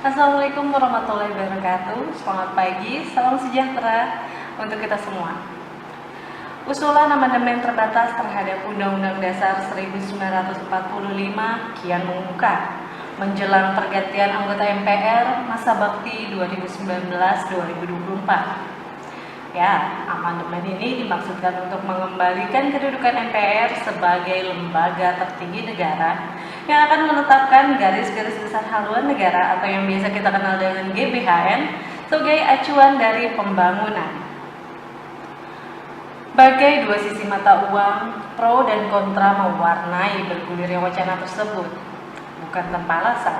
Assalamualaikum warahmatullahi wabarakatuh. Selamat pagi, salam sejahtera untuk kita semua. Usulan amandemen terbatas terhadap Undang-Undang Dasar 1945 kian mengemuka menjelang pergantian anggota MPR masa bakti 2019-2024. Ya, amandemen ini dimaksudkan untuk mengembalikan kedudukan MPR sebagai lembaga tertinggi negara yang akan menetapkan garis-garis besar haluan negara atau yang biasa kita kenal dengan GBHN sebagai acuan dari pembangunan. Bagai dua sisi mata uang, pro dan kontra mewarnai bergulirnya wacana tersebut, bukan tanpa alasan.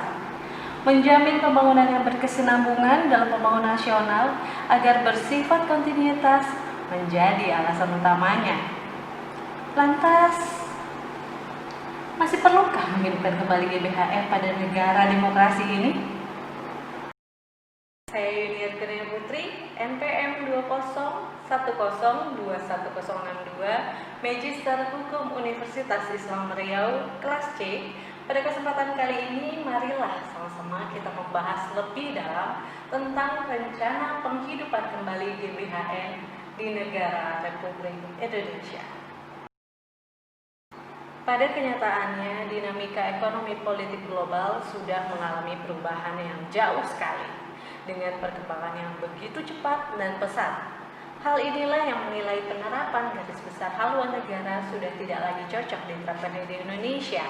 Menjamin pembangunan yang berkesinambungan dalam pembangunan nasional agar bersifat kontinuitas menjadi alasan utamanya. Lantas, masih perlukah menghidupkan kembali GBHN pada negara demokrasi ini? Saya Yuniar Kurnia Putri, NPM 2010202162, Magister Hukum Universitas Islam Riau, kelas C. Pada kesempatan kali ini, marilah sama-sama kita membahas lebih dalam tentang rencana penghidupan kembali GBHN di negara Republik Indonesia. Pada kenyataannya, dinamika ekonomi politik global sudah mengalami perubahan yang jauh sekali dengan perkembangan yang begitu cepat dan pesat. Hal inilah yang menilai penerapan garis besar haluan negara sudah tidak lagi cocok diterapkan di Indonesia.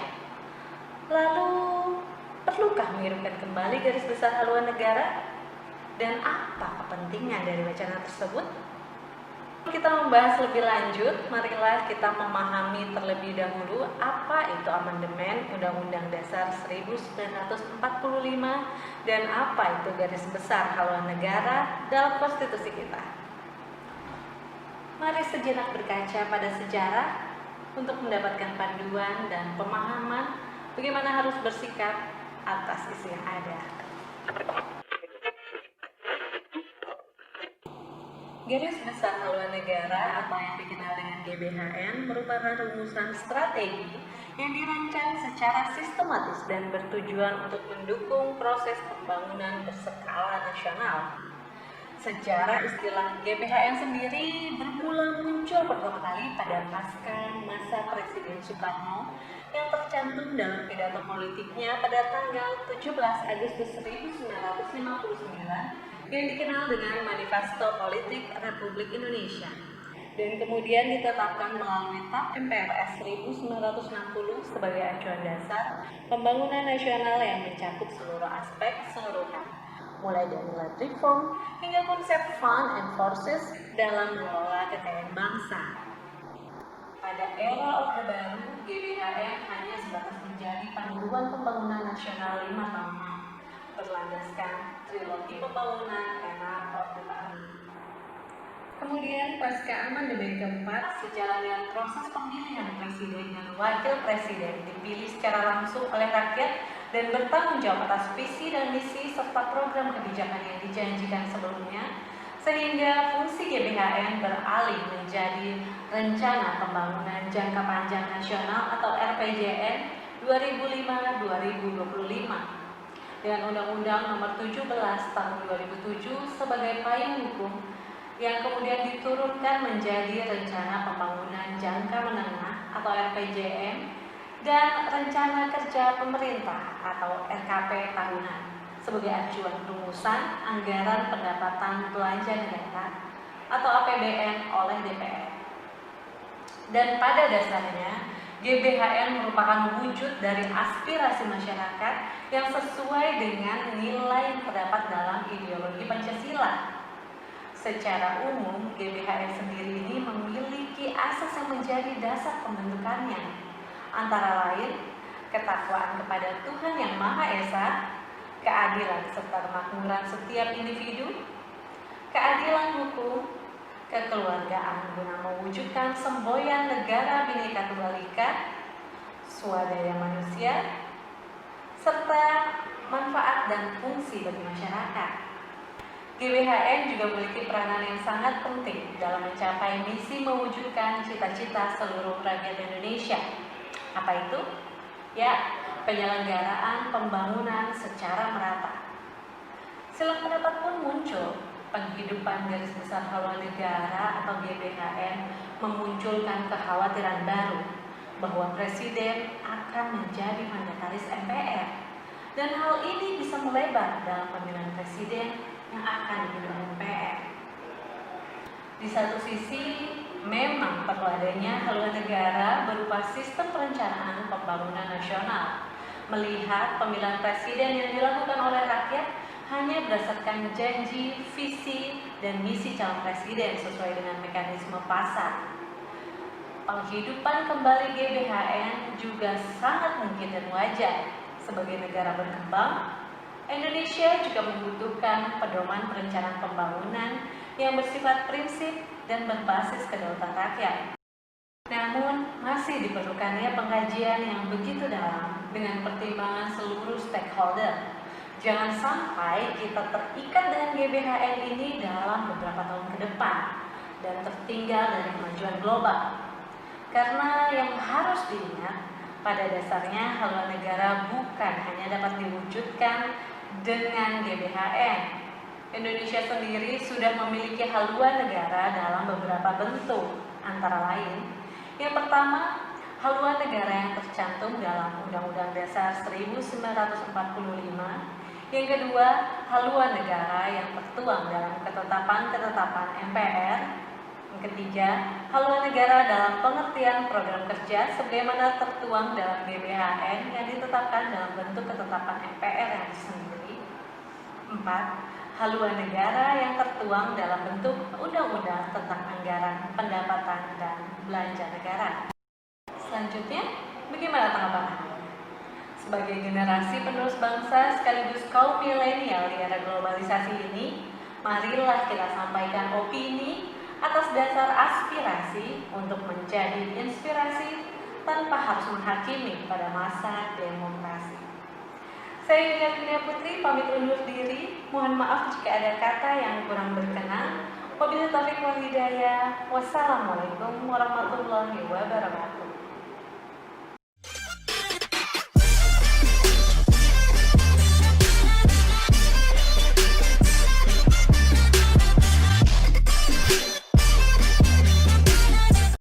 Lalu, perlukah menghidupkan kembali garis besar haluan negara? Dan apa kepentingan dari wacana tersebut? Kita membahas lebih lanjut, marilah kita memahami terlebih dahulu apa itu amandemen Undang-Undang Dasar 1945 dan apa itu garis besar haluan negara dalam konstitusi kita. Mari sejenak berkaca pada sejarah untuk mendapatkan panduan dan pemahaman bagaimana harus bersikap atas isu yang ada. Garis besar haluan negara atau yang dikenal dengan GBHN merupakan rumusan strategi yang dirancang secara sistematis dan bertujuan untuk mendukung proses pembangunan berskala nasional. Sejarah istilah GBHN sendiri bermula muncul pertama kali pada pasca masa Presiden Soekarno yang tercantum dalam pidato politiknya pada tanggal 17 Agustus 1959 yang dikenal dengan Manifesto Politik Republik Indonesia dan kemudian ditetapkan melalui TAP MPRS 1960 sebagai acuan dasar pembangunan nasional yang mencakup seluruh aspek keseluruhan, mulai dari land reform hingga konsep fund and forces dalam mengelola kekayaan bangsa. Pada era Orde Baru, GBHN hanya sebatas menjadi panduan pembangunan nasional 5 tahunan, berlandaskan trilogi pembangunan era Orde Baru. Kemudian pasca amandemen keempat, sejalan dengan proses pemilihan presiden dan wakil presiden dipilih secara langsung oleh rakyat dan bertanggung jawab atas visi dan misi serta program kebijakan yang dijanjikan sebelumnya, sehingga fungsi GBHN beralih menjadi Rencana Pembangunan Jangka Panjang Nasional atau RPJN 2005-2025 dengan Undang-Undang Nomor 17 Tahun 2007 sebagai payung hukum yang kemudian diturunkan menjadi Rencana Pembangunan Jangka Menengah atau RPJM dan Rencana Kerja Pemerintah atau RKP tahunan sebagai acuan rumusan anggaran pendapatan belanja negara atau APBN oleh DPR. Dan pada dasarnya, GBHN merupakan wujud dari aspirasi masyarakat yang sesuai dengan nilai yang terdapat dalam ideologi Pancasila. Secara umum, GBHN sendiri ini memiliki asas yang menjadi dasar pembentukannya, antara lain ketakwaan kepada Tuhan Yang Maha Esa, keadilan serta kemakmuran setiap individu, keadilan hukum, kekeluargaan guna mewujudkan semboyan negara Bhinneka Tunggal Ika, swadaya manusia, serta manfaat dan fungsi bagi masyarakat. GBHN juga memiliki peranan yang sangat penting dalam mencapai misi mewujudkan cita-cita seluruh rakyat Indonesia. Apa itu? Ya, penyelenggaraan pembangunan secara merata. Silang pendapat pun muncul. Penghidupan garis besar haluan negara atau GBHN memunculkan kekhawatiran baru bahwa presiden akan menjadi mandataris MPR, dan hal ini bisa melebar dalam pemilihan presiden yang akan dipimpin MPR. Di satu sisi, memang perlu adanya haluan negara berupa sistem perencanaan pembangunan nasional, melihat pemilihan presiden yang dilakukan oleh rakyat hanya berdasarkan janji, visi, dan misi calon presiden sesuai dengan mekanisme pasar. Penghidupan kembali GBHN juga sangat mungkin dan wajar. Sebagai negara berkembang, Indonesia juga membutuhkan pedoman perencanaan pembangunan yang bersifat prinsip dan berbasis kedaulatan rakyat. Namun, masih diperlukannya pengkajian yang begitu dalam dengan pertimbangan seluruh stakeholder. Jangan sampai kita terikat dengan GBHN ini dalam beberapa tahun ke depan dan tertinggal dari kemajuan global. Karena yang harus diingat, pada dasarnya haluan negara bukan hanya dapat diwujudkan dengan GBHN. Indonesia sendiri sudah memiliki haluan negara dalam beberapa bentuk, antara lain: yang pertama, haluan negara yang tercantum dalam Undang-Undang Dasar 1945. Yang kedua, haluan negara yang tertuang dalam ketetapan-ketetapan MPR. Yang ketiga, haluan negara dalam pengertian program kerja sebagaimana tertuang dalam GBHN yang ditetapkan dalam bentuk ketetapan MPR yang sendiri. 4. Haluan negara yang tertuang dalam bentuk undang-undang tentang anggaran, pendapatan, dan belanja negara. Selanjutnya, bagaimana tanggapan Anda? Sebagai generasi penerus bangsa sekaligus kaum milenial di era globalisasi ini, marilah kita sampaikan opini atas dasar aspirasi untuk menjadi inspirasi tanpa harus menghakimi pada masa demokrasi. Saya Yudhya Putri pamit undur diri. Mohon maaf jika ada kata yang kurang berkenan. Wabillahi taufiq wal hidayah. Wassalamualaikum warahmatullahi wabarakatuh.